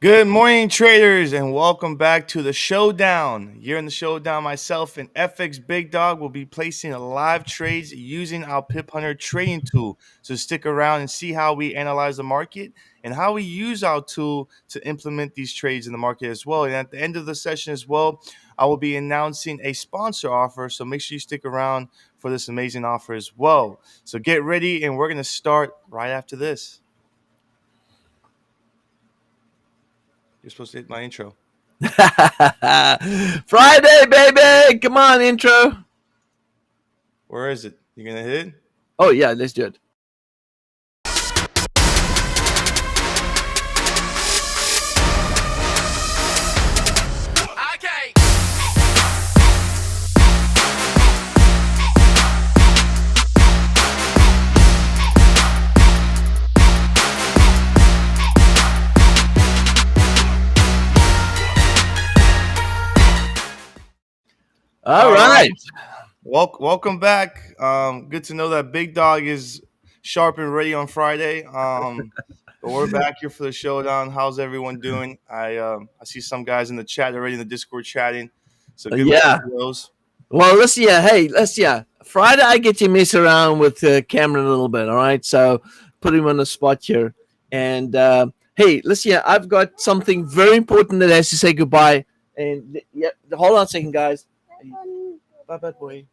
Good morning, traders, and welcome back to the Showdown. You're in the Showdown. Myself and FxBigDog will be placing live trades using our Pip Hunter Trading Tool. So stick around and see how we analyze the market and how we use our tool to implement these trades in the market as well. And at the end of the session as well, I will be announcing a sponsor offer. So make sure you stick around for this amazing offer as well. So get ready, and we're going to start right after this. You're supposed to hit my intro. Friday, baby! Come on, intro. Where is it? You gonna hit it? Oh, yeah, let's do it. All right. Welcome back. Good to know that Big Dog is sharp and ready on Friday. But we're back here for the Showdown. How's everyone doing? I see some guys in the chat already in the Discord chatting. So good luck to those. Well, let's Friday, I get to mess around with Cameron a little bit. All right, so put him on the spot here. And hey, I've got something very important that has to say goodbye. And hold on a second, guys. Bye-bye, boy.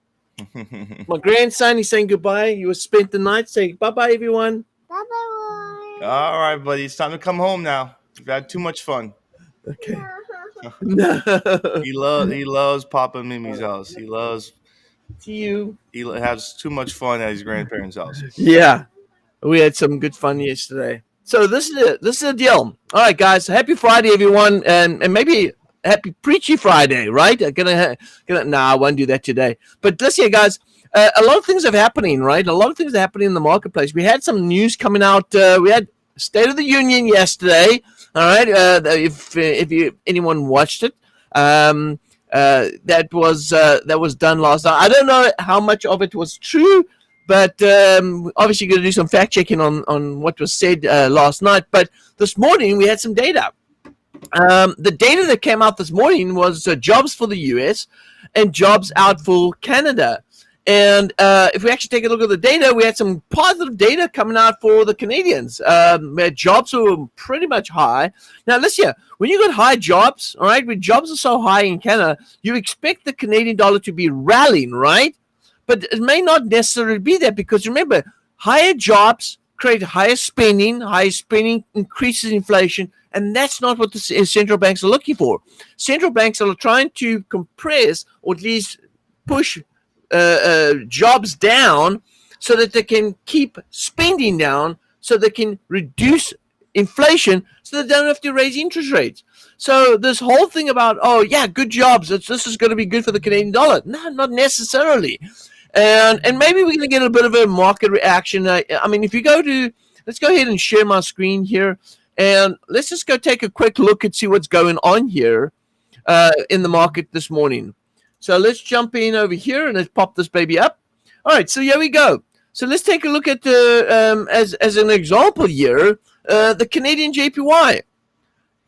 My grandson, he's saying goodbye. You spent the night saying bye-bye, everyone. Bye-bye. All right, buddy. It's time to come home now. You've had too much fun. Okay. No. He loves Papa and Mimi's house. He loves. He has too much fun at his grandparents' house. Yeah. We had some good fun yesterday. So this is it. This is the deal. All right, guys. Happy Friday, everyone. And maybe happy Preachy Friday, right? I won't do that today. But listen, guys, a lot of things are happening, right? A lot of things are happening in the marketplace. We had some news coming out. We had State of the Union yesterday. All right, if anyone watched it, that was done last night. I don't know how much of it was true, but obviously going to do some fact checking on what was said last night. But this morning we had some data. The data that came out this morning was jobs for the US and jobs out for Canada. And if we actually take a look at the data, we had some positive data coming out for the Canadians. Where jobs were pretty much high. Now, listen, when you got high jobs, all right, when jobs are so high in Canada, you expect the Canadian dollar to be rallying, right? But it may not necessarily be that, because remember, higher jobs create higher spending increases inflation, and that's not what the central banks are looking for. Central banks are trying to compress, or at least push jobs down so that they can keep spending down, so they can reduce inflation, so they don't have to raise interest rates. So this whole thing about, good jobs, this is going to be good for the Canadian dollar. No, not necessarily. And maybe we're going to get a bit of a market reaction. I mean, if you let's go ahead and share my screen here, and let's just go take a quick look and see what's going on here in the market this morning. So let's jump in over here and let's pop this baby up. All right, so here we go. So let's take a look at as an example here, the Canadian JPY.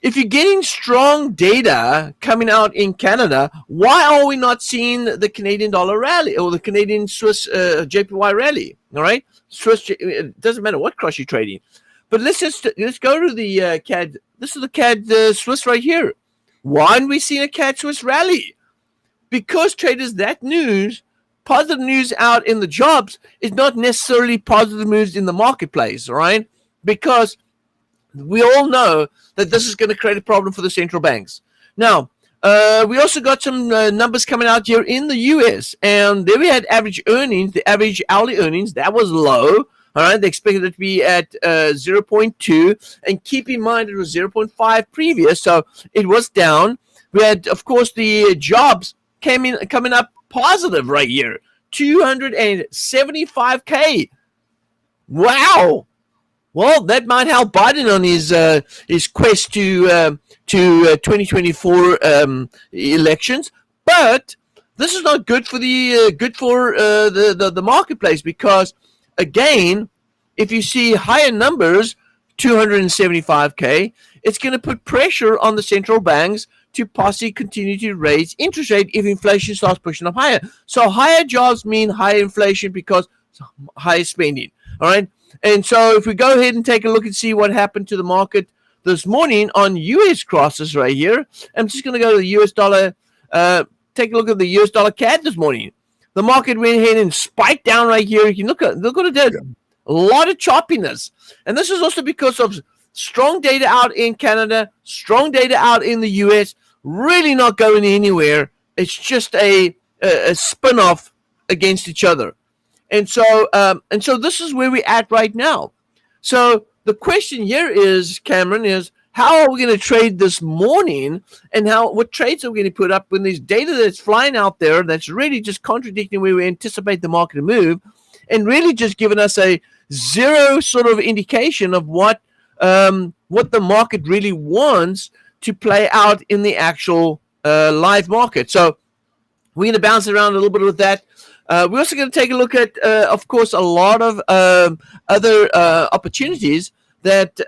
If you're getting strong data coming out in Canada, why are we not seeing the Canadian dollar rally or the Canadian Swiss JPY rally? All right, it doesn't matter what cross you're trading. But let's go to the CAD. This is the CAD Swiss right here. Why aren't we seeing a CAD Swiss rally? Because traders, that news, positive news out in the jobs, is not necessarily positive news in the marketplace, all right? Because we all know that this is going to create a problem for the central banks. Now, we also got some numbers coming out here in the US, and there we had average earnings, the average hourly earnings, that was low. All right, they expected it to be at 0.2, and keep in mind it was 0.5 previous, so it was down. We had, of course, the jobs coming up positive right here, 275K. Wow. Well, that might help Biden on his quest to 2024 elections, but this is not good for the marketplace, because again, if you see higher numbers, 275K, it's going to put pressure on the central banks to possibly continue to raise interest rate if inflation starts pushing up higher. So higher jobs mean higher inflation because higher spending. All right. And so if we go ahead and take a look and see what happened to the market this morning on US crosses right here, I'm just going to go to the US dollar, take a look at the US dollar CAD this morning. The market went ahead and spiked down right here. You can look what it did. A lot of choppiness. And this is also because of strong data out in Canada, strong data out in the US, really not going anywhere. It's just a spin off against each other. And so this is where we're at right now. So the question here is, Cameron, is how are we going to trade this morning, and what trades are we going to put up when there's data that's flying out there that's really just contradicting where we anticipate the market to move, and really just giving us a zero sort of indication of what the market really wants to play out in the actual live market. So we're going to bounce around a little bit with that. We're also going to take a look at, of course, a lot of other opportunities that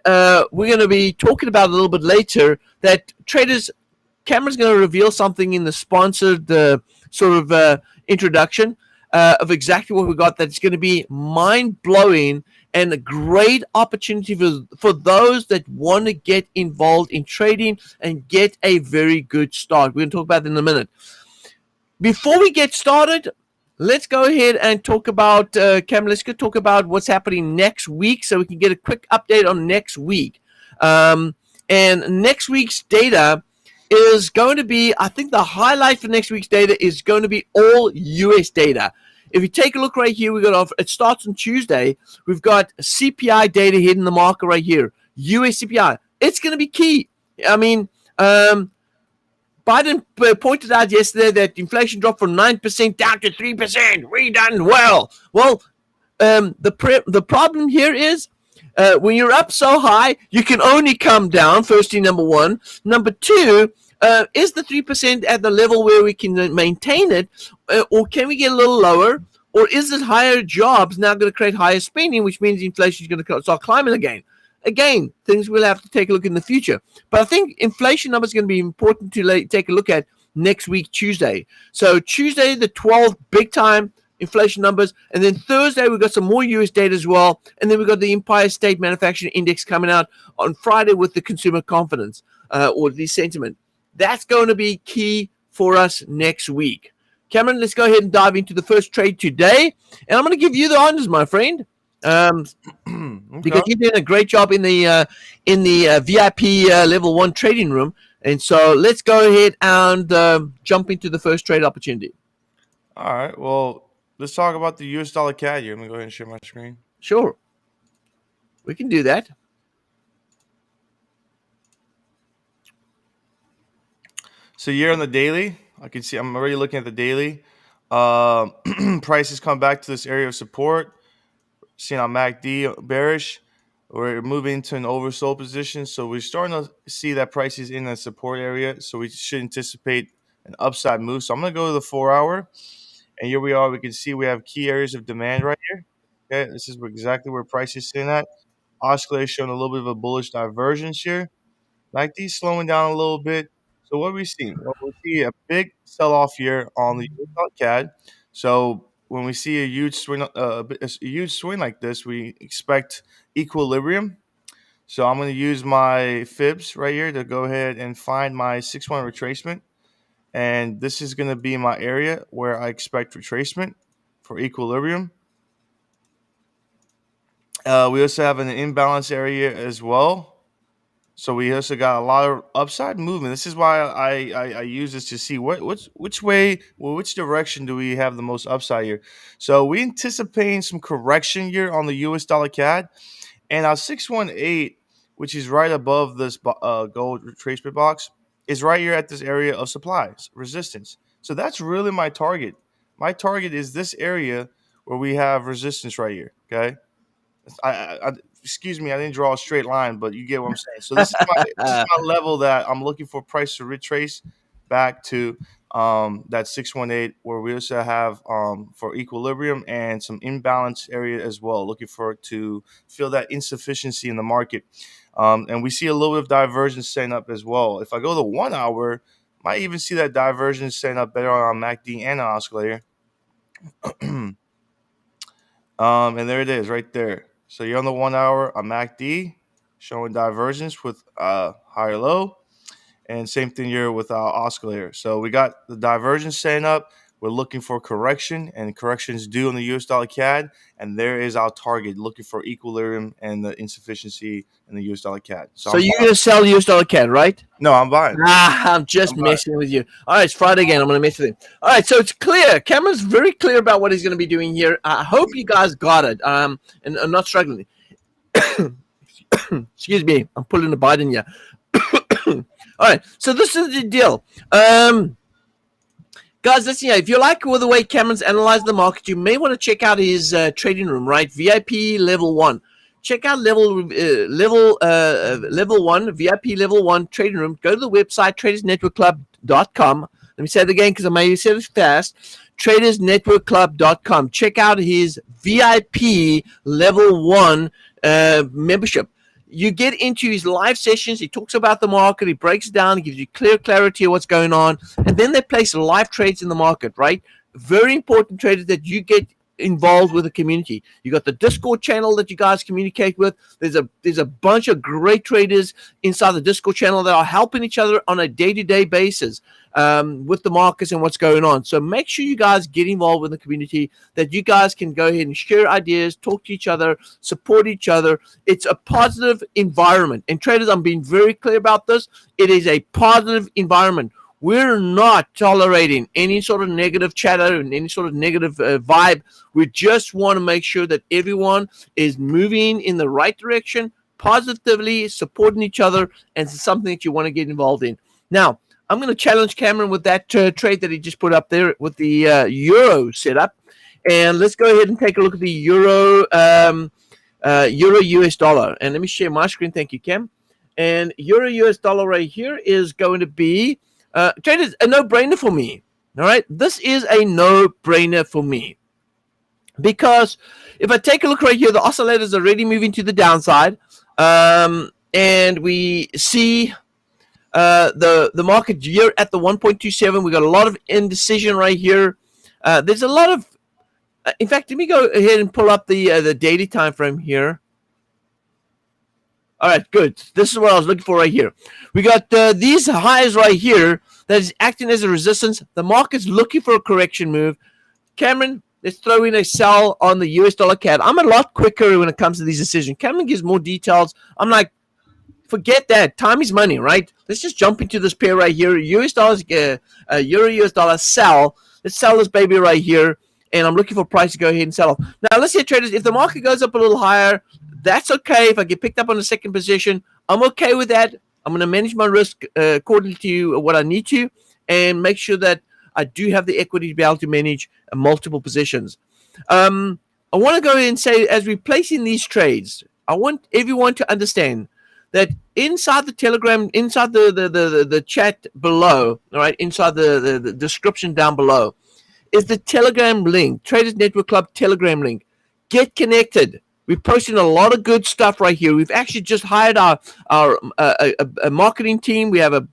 we're going to be talking about a little bit later. That Cameron's going to reveal something in the sponsored sort of introduction of exactly what we got. That's going to be mind blowing and a great opportunity for those that want to get involved in trading and get a very good start. We're going to talk about it in a minute. Before we get started, let's go ahead and talk about, Cameron, let's go talk about what's happening next week so we can get a quick update on next week. And next week's data is going to be, I think the highlight for next week's data is going to be all US data. If you take a look right here, it starts on Tuesday. We've got CPI data hitting the market right here. US CPI. It's going to be key. I mean, Biden pointed out yesterday that inflation dropped from 9% down to 3%. We done well. Well, the problem here is when you're up so high, you can only come down, firstly, number one. Number two, is the 3% at the level where we can maintain it, or can we get a little lower? Or is it higher jobs now going to create higher spending, which means inflation is going to start climbing again? Again, things we'll have to take a look in the future. But I think inflation numbers are going to be important to take a look at next week, Tuesday. So Tuesday, the 12th, big time inflation numbers. And then Thursday, we've got some more US data as well. And then we've got the Empire State Manufacturing Index coming out on Friday with the consumer confidence or the sentiment. That's going to be key for us next week. Cameron, let's go ahead and dive into the first trade today. And I'm going to give you the honors, my friend. Because you're doing a great job in the VIP level 1 trading room. And so let's go ahead and jump into the first trade opportunity. All right. Well, let's talk about the US dollar CAD here. Let me go ahead and share my screen. Sure. We can do that. So here on the daily, I can see I'm already looking at the daily. Prices come back to this area of support. Seeing on MACD bearish. We're moving into an oversold position. So we're starting to see that price is in the support area. So we should anticipate an upside move. So I'm going to go to the 4-hour. And here we are. We can see we have key areas of demand right here. Okay, this is exactly where price is sitting at. Oscillator showing a little bit of a bullish divergence here. MACD slowing down a little bit. So what are we seeing? Well, we see a big sell-off here on the US CAD. So when we see a huge swing like this, we expect equilibrium. So I'm going to use my fibs right here to go ahead and find my 6-1 retracement. And this is going to be my area where I expect retracement for equilibrium. We also have an imbalance area as well. So we also got a lot of upside movement. This is why I use this to see which direction do we have the most upside here. So we anticipating some correction here on the US dollar CAD, and our 618, which is right above this gold retracement box, is right here at this area of supplies resistance. So that's really my target. My target is this area where we have resistance right here. Okay. Excuse me, I didn't draw a straight line, but you get what I'm saying. So this is my level that I'm looking for price to retrace. back to that 618, where we also have for equilibrium and some imbalance area as well, looking for it to feel that insufficiency in the market. And we see a little bit of divergence setting up as well. If I go to 1 hour, might even see that divergence setting up better on MACD and on oscillator. And there it is right there. So you're on the 1 hour on MACD, showing divergence with higher low. And same thing here with our oscillator. So we got the divergence setting up. We're looking for correction, and correction is due on the US dollar CAD. And there is our target, looking for equilibrium and the insufficiency in the US dollar CAD. So So I'm you're buying. gonna sell US dollar CAD, right? No, I'm buying. I'm just I'm buying. messing with you. All right, it's Friday again. I'm going to mess with him. All right, so it's clear. Cameron's very clear about what he's going to be doing here. I hope you guys got it. And I'm not struggling. Excuse me. I'm pulling the Biden here. All right, so this is the deal. Guys, listen here. If you like the way Cameron's analyzed the market, you may want to check out his trading room, right? VIP level 1. Check out level 1, VIP level 1 trading room. Go to the website, TradersNetworkClub.com. Let me say it again because I may have said it fast. TradersNetworkClub.com. Check out his VIP level 1 membership. You get into his live sessions. He talks about the market. He breaks it down. He gives you clear clarity of what's going on. And then they place live trades in the market, right? Very important traders that you get involved with the community. You got the Discord channel that you guys communicate with. There's a bunch of great traders inside the Discord channel that are helping each other on a day-to-day basis with the markets and what's going on. So make sure you guys get involved with the community, that you guys can go ahead and share ideas, talk to each other, support each other. It's a positive environment. And traders, I'm being very clear about this. It is a positive environment. We're not tolerating any sort of negative chatter and any sort of negative vibe. We just want to make sure that everyone is moving in the right direction, positively supporting each other, and it's something that you want to get involved in. Now, I'm going to challenge Cameron with that trade that he just put up there with the Euro setup. And let's go ahead and take a look at the Euro US dollar. And let me share my screen. Thank you, Cam. And Euro US dollar right here is going to be traders, a no-brainer for me. All right, this is a no-brainer for me because if I take a look right here, the oscillator is already moving to the downside, and we see the market here at the 1.27. We got a lot of indecision right here. There's a lot of, in fact, let me go ahead and pull up the daily time frame here. All right, good. This is what I was looking for right here. We got these highs right here that is acting as a resistance. The market's looking for a correction move. Cameron, let's throw in a sell on the US dollar CAD. I'm a lot quicker when it comes to these decisions. Cameron gives more details. I'm like, forget that. Time is money, right? Let's just jump into this pair right here. US dollars, Euro US dollar sell. Let's sell this baby right here. And I'm looking for price to go ahead and sell off. Now, let's say, traders, if the market goes up a little higher, that's okay. If I get picked up on the second position, I'm okay with that. I'm going to manage my risk according to what I need to and make sure that I do have the equity to be able to manage multiple positions. I want to go ahead and say, as we place in these trades, I want everyone to understand that inside the Telegram, inside the chat below, all right, inside the description down below, is the Telegram link, Traders Network Club Telegram link. Get connected. We're posting a lot of good stuff right here. We've actually just hired our marketing team. We have a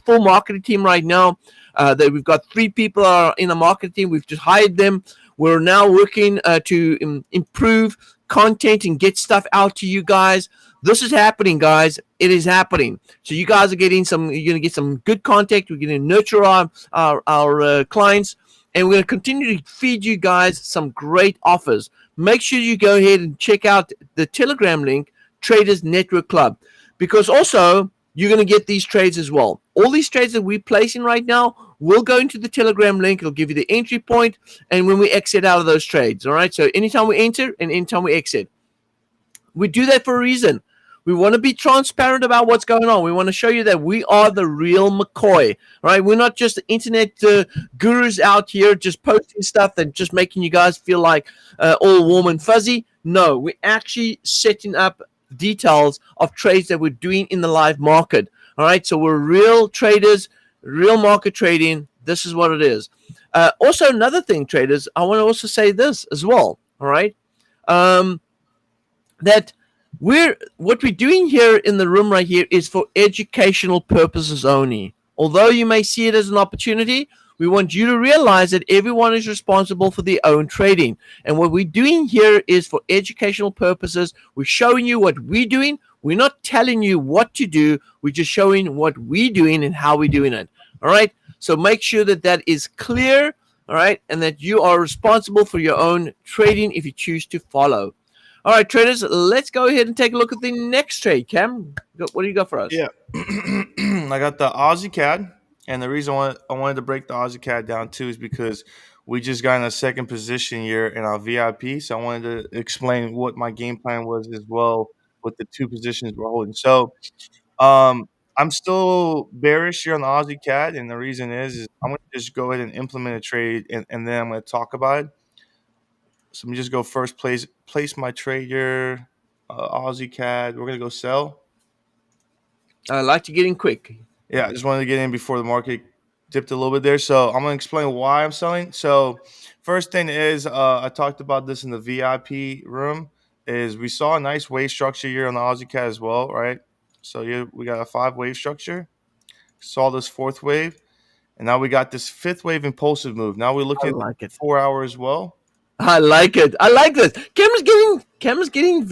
full marketing team right now. That we've got 3 people are in the marketing team. We've just hired them. We're now working to improve content and get stuff out to you guys. This is happening, guys. It is happening. So you guys are getting some. You're gonna get some good content. We're gonna nurture our clients. And we're going to continue to feed you guys some great offers. Make sure you go ahead and check out the Telegram link, Traders Network Club, because also you're going to get these trades as well. All these trades that we're placing right now will go into the Telegram link. It'll give you the entry point and when we exit out of those trades. All right. So anytime we enter and anytime we exit, we do that for a reason. We want to be transparent about what's going on. We want to show you that we are the real McCoy, right? We're not just internet gurus out here just posting stuff and just making you guys feel like all warm and fuzzy. No, we're actually setting up details of trades that we're doing in the live market, all right? So we're real traders Real market trading, this is what it is. Also, another thing, traders, I want to also say this as well. All right. Um, that what we're doing here in the room right here is for educational purposes only. Although you may see it as an opportunity, we want you to realize that everyone is responsible for their own trading. And what we're doing here is for educational purposes. We're showing you what we're doing. We're not telling you what to do. We're just showing what we're doing and how we're doing it. All right. So make sure that that is clear. All right. And that you are responsible for your own trading if you choose to follow. All right, traders, let's go ahead and take a look at the next trade. Cam, what do you got for us? Yeah. I got the Aussie CAD. And the reason I wanted to break the Aussie CAD down too is because we just got in a second position here in our VIP. So I wanted to explain what my game plan was as well with the two positions we're holding. So I'm still bearish here on the Aussie CAD. And the reason is I'm going to just go ahead and implement a trade and then I'm going to talk about it. So let me just go first place my trade here. Aussie CAD. We're going to go sell. I like to get in quick. Yeah, I just wanted to get in before the market dipped a little bit there. So I'm gonna explain why I'm selling. So first thing is, I talked about this in the VIP room. Is we saw a nice wave structure here on the Aussie Cat as well, right? So here we got a 5 wave structure. Saw this fourth wave, and now we got this fifth wave impulsive move. Now we're I looking at the like it. 4 hour as well. I like it. I like this. Cameron's getting,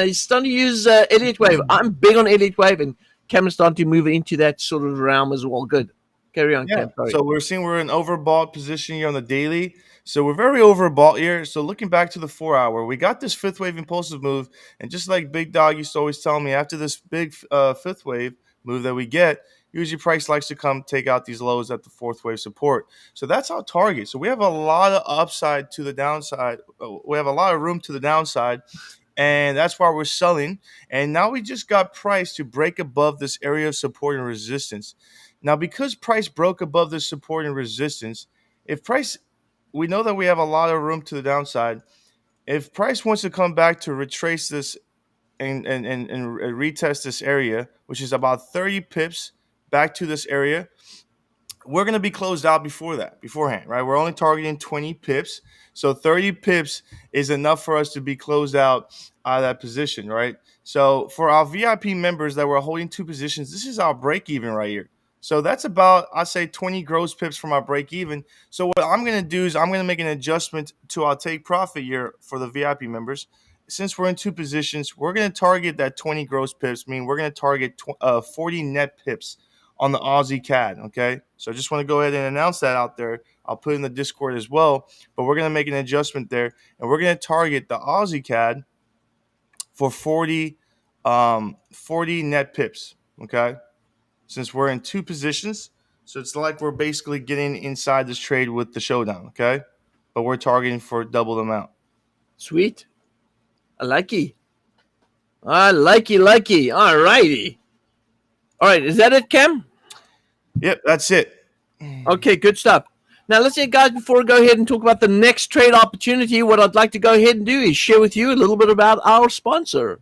he's starting to use Elliott Wave. I'm big on Elliott Wave, and Cameron's starting to move into that sort of realm as well. Good. Carry on, Yeah. Cam. Sorry. So we're seeing we're in overbought position here on the daily. So we're very overbought here. So looking back to the 4 hour, we got this fifth wave impulsive move. And just like Big Dog used to always tell me, after this big fifth wave move that we get, usually price likes to come take out these lows at the fourth wave support. So that's our target. So we have a lot of upside to the downside. We have a lot of room to the downside. And that's why we're selling. And now we just got price to break above this area of support and resistance. Now, because price broke above this support and resistance, if price, we know that we have a lot of room to the downside. If price wants to come back to retrace this and retest this area, which is about 30 pips back to this area, we're going to be closed out beforehand, right? We're only targeting 20 pips. So 30 pips is enough for us to be closed out of that position, right? So for our VIP members that were holding two positions, this is our break even right here. So that's about, I say, 20 gross pips from our break even. So what I'm going to do is I'm going to make an adjustment to our take profit here for the VIP members. Since we're in two positions, we're going to target that 20 gross pips, meaning we're going to target 40 net pips on the Aussie CAD. Okay. So I just want to go ahead and announce that out there. I'll put it in the Discord as well. But we're going to make an adjustment there and we're going to target the Aussie CAD for 40 net pips. Okay. Since we're in two positions. So it's like we're basically getting inside this trade with the showdown. Okay. But we're targeting for double the amount. Sweet. I like you. I like you. All righty. All right. Is that it, Cam? Yep. That's it. Okay, good stuff. Now, listen, guys, before we go ahead and talk about the next trade opportunity, what I'd like to go ahead and do is share with you a little bit about our sponsor.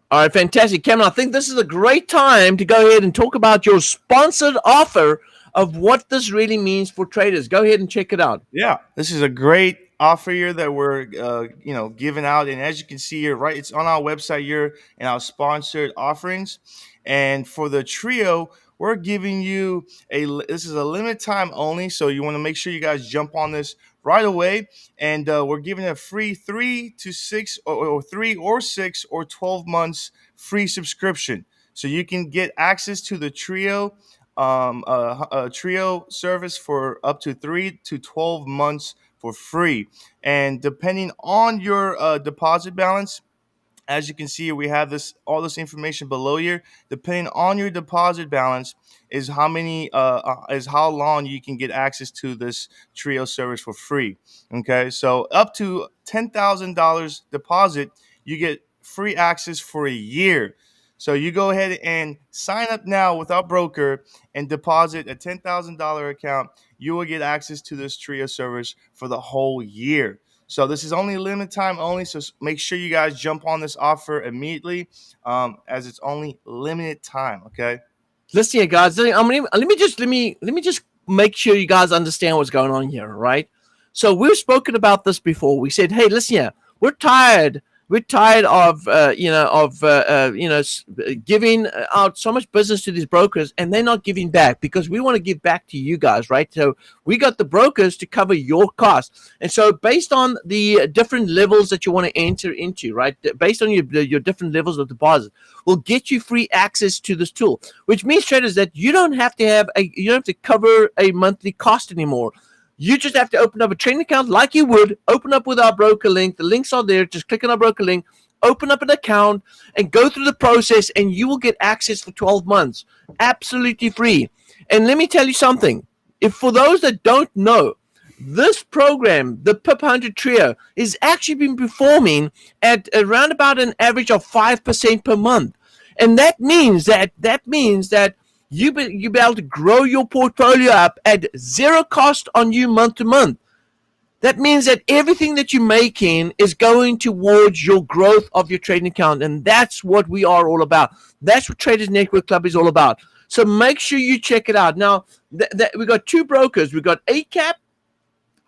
All right, fantastic. Cameron, I think this is a great time to go ahead and talk about your sponsored offer of what this really means for traders. Go ahead and check it out. Yeah, this is a great offer here that we're giving out, and as you can see here, right, it's on our website here and our sponsored offerings. And for the trio, we're giving you this is a limited time only, so you want to make sure you guys jump on this right away. And we're giving a free 3 to 6 or 3 or 6 or 12 months free subscription, so you can get access to the trio a trio service for up to 3 to 12 months for free. And depending on your deposit balance, as you can see, we have all this information below here. Depending on your deposit balance, is how long you can get access to this trio service for free. Okay, so up to $10,000 deposit, you get free access for a year. So you go ahead and sign up now with our broker and deposit a $10,000 account. You will get access to this trio service for the whole year. So this is only limited time only. So make sure you guys jump on this offer immediately, as it's only limited time. Okay. Listen here, guys. Let me just make sure you guys understand what's going on here, right? So we've spoken about this before. We said, hey, listen here, we're tired. We're tired of giving out so much business to these brokers, and they're not giving back, because we want to give back to you guys, right? So we got the brokers to cover your costs, and so based on the different levels that you want to enter into, right? Based on your different levels of deposit, will get you free access to this tool, which means, traders, that you don't have to cover a monthly cost anymore. You just have to open up a trading account like you would, open up with our broker link. The links are there. Just click on our broker link, open up an account, and go through the process, and you will get access for 12 months. Absolutely free. And let me tell you something. If for those that don't know, this program, the Pip Hunter Trio, is actually been performing at around about an average of 5% per month. And that means that you be able to grow your portfolio up at zero cost on you month to month. That means that everything that you're making is going towards your growth of your trading account. And that's what we are all about. That's what Traders Network Club is all about. So make sure you check it out. Now, we got two brokers. We got ACAP,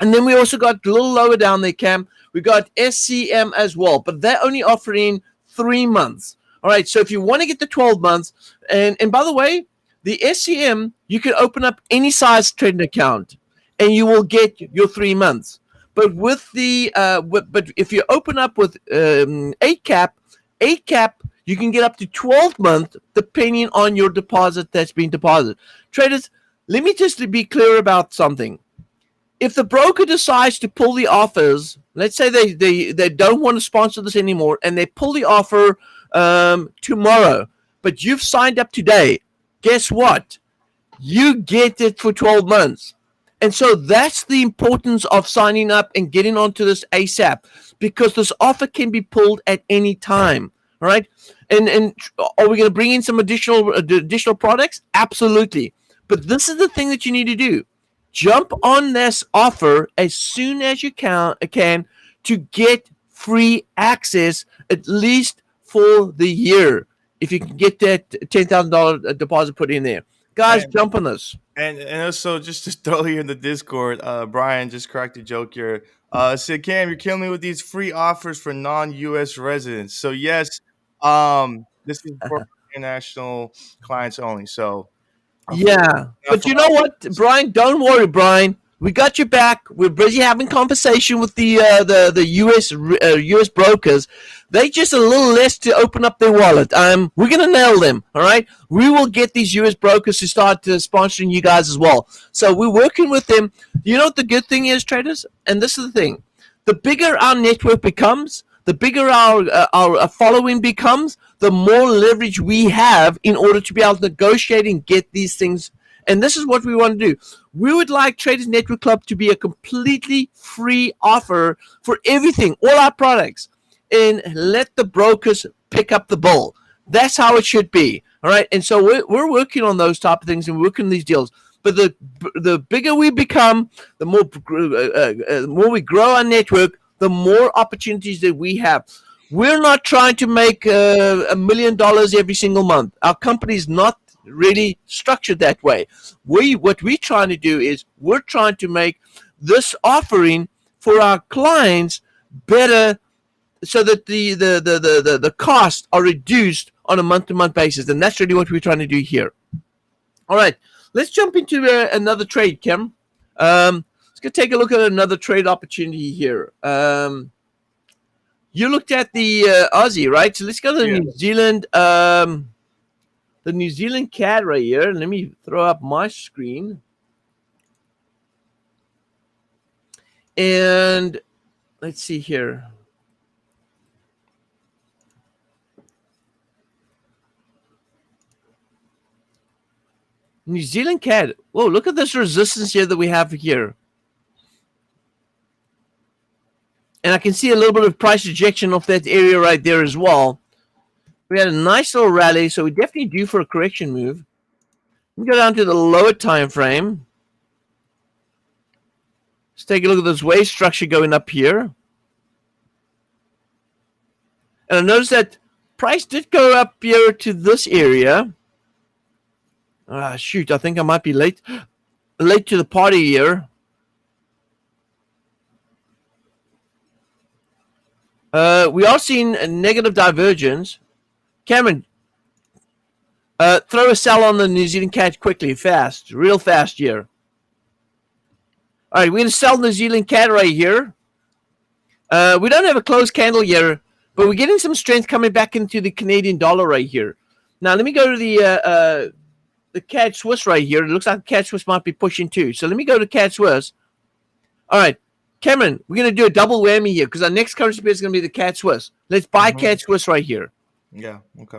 and then we also got a little lower down there, Cam. We got SCM as well, but they're only offering 3 months. All right, so if you want to get the 12 months, and by the way, the SCM, you can open up any size trading account, and you will get your 3 months. But with but if you open up with 8 cap, you can get up to 12 months depending on your deposit that's been deposited. Traders, let me just be clear about something. If the broker decides to pull the offers, let's say they don't want to sponsor this anymore, and they pull the offer tomorrow, but you've signed up today, guess what? You get it for 12 months. And so that's the importance of signing up and getting onto this ASAP, because this offer can be pulled at any time. All right. And are we going to bring in some additional products? Absolutely. But this is the thing that you need to do. Jump on this offer as soon as you can to get free access, at least for the year, if you can get that $10,000 deposit put in there. Guys, jump on this. And also, just to throw here in the Discord, Brian just cracked a joke here. Said, Cam, you're killing me with these free offers for non-U.S. residents. So yes, this is for international clients only. So yeah, but you know what, Brian? Don't worry, Brian. We got your back. We're busy having conversation with the US brokers. They just a little less to open up their wallet. We're gonna nail them. All right. We will get these US brokers to start sponsoring you guys as well. So we're working with them. You know what the good thing is, traders? And this is the thing: the bigger our network becomes, the bigger our following becomes, the more leverage we have in order to be able to negotiate and get these things. And this is what we want to do. We would like Traders Network Club to be a completely free offer for everything, all our products, and let the brokers pick up the bill. That's how it should be. All right. And so we're working on those type of things, and we're working on these deals. But the bigger we become, the more we grow our network, the more opportunities that we have. We're not trying to make $1 million every single month. Our company is not really structured that way. What we're trying to do is we're trying to make this offering for our clients better, so that the costs are reduced on a month-to-month basis. And that's really what we're trying to do here. All right, let's jump into another trade, Kim. Let's go take a look at another trade opportunity here. You looked at the Aussie, right? So let's go to the New Zealand. The New Zealand CAD right here. Let me throw up my screen. And let's see here. New Zealand CAD. Whoa, look at this resistance here that we have here. And I can see a little bit of price rejection off that area right there as well. We had a nice little rally, so we're definitely due for a correction move. We go down to the lower time frame. Let's take a look at this wave structure going up here. And I noticed that price did go up here to this area. Shoot, I think I might be late to the party here. We are seeing a negative divergence. Cameron, throw a sell on the New Zealand CAD quickly, fast, real fast here. All right, we're going to sell New Zealand CAD right here. We don't have a closed candle here, but we're getting some strength coming back into the Canadian dollar right here. Now, let me go to the CAD Swiss right here. It looks like CAD Swiss might be pushing too. So let me go to CAD Swiss. All right, Cameron, we're going to do a double whammy here because our next currency pair is going to be the CAD Swiss. Let's buy CAD Swiss right here. Yeah, okay.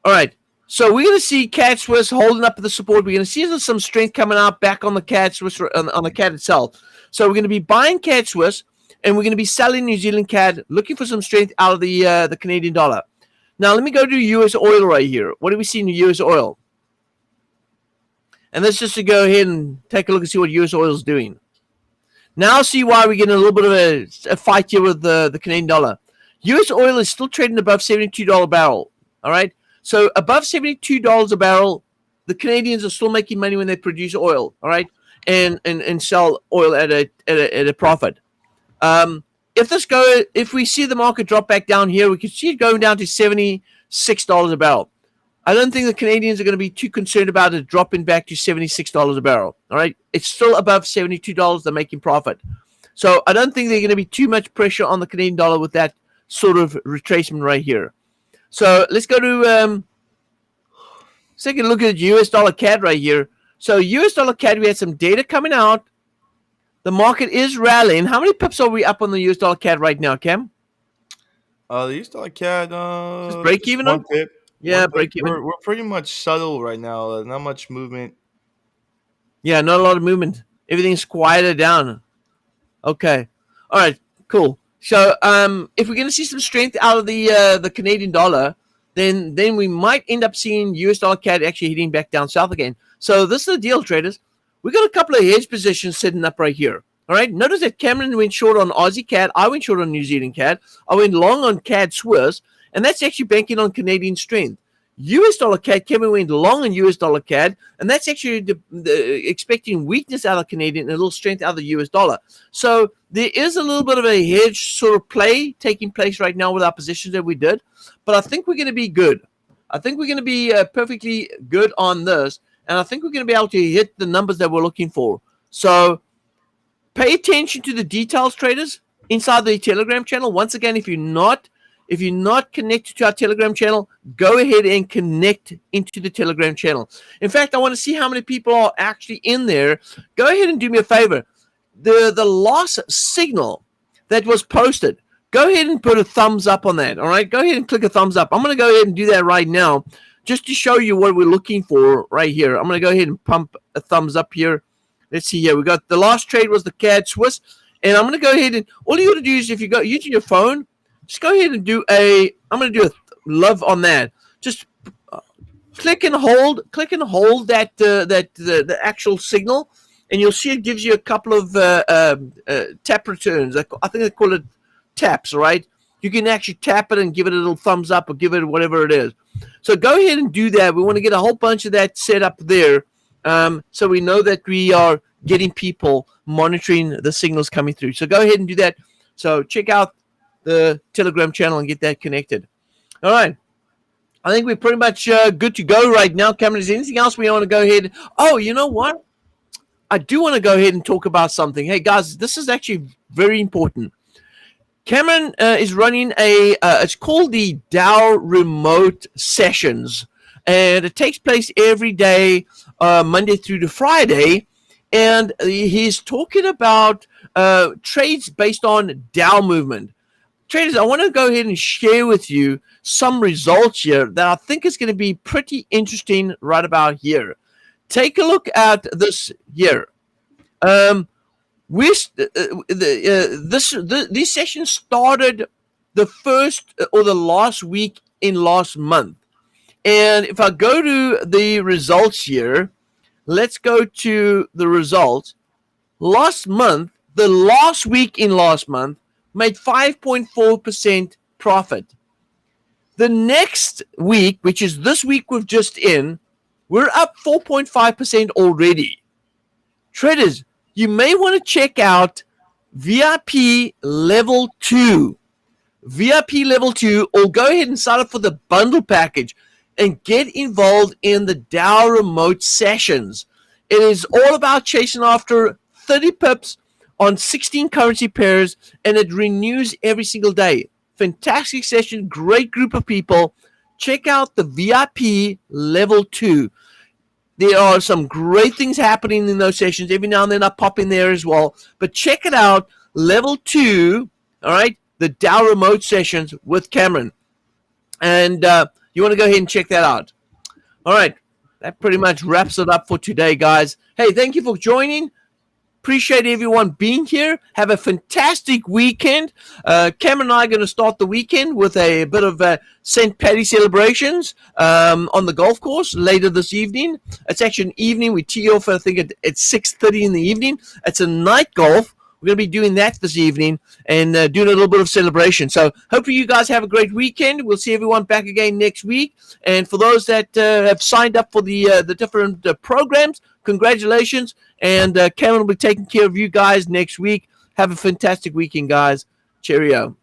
All right, so we're going to see CAD Swiss holding up the support. We're going to see some strength coming out back on the CAD Swiss, on the CAD itself. So we're going to be buying CAD Swiss, and we're going to be selling New Zealand CAD, looking for some strength out of the Canadian dollar. Now, let me go to US oil right here. What do we see in the US oil? And let's just go ahead and take a look and see what US oil is doing. Now, see why we're getting a little bit of a fight here with the Canadian dollar. US oil is still trading above $72 a barrel. All right. So above $72 a barrel, the Canadians are still making money when they produce oil. All right. And sell oil at a profit. If we see the market drop back down here, we can see it going down to $76 a barrel. I don't think the Canadians are going to be too concerned about it dropping back to $76 a barrel. All right, it's still above $72. They're making profit, so I don't think there's going to be too much pressure on the Canadian dollar with that sort of retracement right here. So let's go to let's take a look at US dollar CAD right here. So US dollar CAD, we had some data coming out. The market is rallying. How many pips are we up on the US dollar CAD right now, Cam? The US dollar CAD, just break even one pip. Yeah, break even. We're pretty much subtle right now. Not much movement. Yeah, not a lot of movement. Everything's quieted down. Okay. All right. Cool. So, if we're going to see some strength out of the Canadian dollar, then we might end up seeing US dollar CAD actually hitting back down south again. So this is the deal, traders. We got a couple of hedge positions sitting up right here. All right. Notice that Cameron went short on Aussie CAD. I went short on New Zealand CAD. I went long on CAD Swiss, and that's actually banking on Canadian strength. US dollar CAD, Cameron went long on US dollar CAD, and that's actually expecting weakness out of Canadian and a little strength out of the US dollar. So there is a little bit of a hedge sort of play taking place right now with our positions that we did, but I think we're going to be good. I think we're going to be perfectly good on this, and I think we're going to be able to hit the numbers that we're looking for. So pay attention to the details, traders, inside the Telegram channel. Once again, if you're not connected to our Telegram channel, go ahead and connect into the Telegram channel. In fact, I want to see how many people are actually in there. Go ahead and do me a favor. The last signal that was posted, go ahead and put a thumbs up on that. All right, go ahead and click a thumbs up. I'm going to go ahead and do that right now just to show you what we're looking for right here. I'm going to go ahead and pump a thumbs up here. Let's see here. We got the last trade was the CAD Swiss. And I'm going to go ahead and all you got to do is if you go using your phone, just go ahead and I'm going to do a love on that. Just click and hold that the actual signal, and you'll see it gives you a couple of tap returns. I think they call it taps, right? You can actually tap it and give it a little thumbs up or give it whatever it is. So go ahead and do that. We want to get a whole bunch of that set up there, so we know that we are getting people monitoring the signals coming through. So go ahead and do that. So check out the Telegram channel and get that connected. All right. I think we're pretty much good to go right now. Cameron, is there anything else we want to go ahead? Oh, you know what? I do want to go ahead and talk about something. Hey, guys, this is actually very important. Cameron is running it's called the Dow Remote Sessions. And it takes place every day, Monday through to Friday. And he's talking about trades based on Dow movement. Traders, I want to go ahead and share with you some results here that I think is going to be pretty interesting right about here. Take a look at this here. These sessions started the first or the last week in last month. And if I go to the results here, let's go to the results. Last month, the last week in last month, made 5.4% profit. The next week, which is this week we've just in, we're up 4.5% already. Traders, you may want to check out VIP level 2. VIP level 2, or go ahead and sign up for the bundle package and get involved in the Dow remote sessions. It is all about chasing after 30 pips on 16 currency pairs, and it renews every single day. Fantastic session, great group of people. Check out the VIP level 2. There are some great things happening in those sessions. Every now and then I pop in there as well. But check it out, level 2, all right, the Dow remote sessions with Cameron. And you want to go ahead and check that out. All right, that pretty much wraps it up for today, guys. Hey, thank you for joining. Appreciate everyone being here. Have a fantastic weekend. Cam and I are going to start the weekend with a bit of St. Paddy celebrations on the golf course later this evening. It's actually an evening. We tee off, I think, at 6:30 in the evening. It's a night golf. We're going to be doing that this evening and doing a little bit of celebration. So hopefully you guys have a great weekend. We'll see everyone back again next week. And for those that have signed up for the different programs, congratulations. And Cameron will be taking care of you guys next week. Have a fantastic weekend, guys. Cheerio.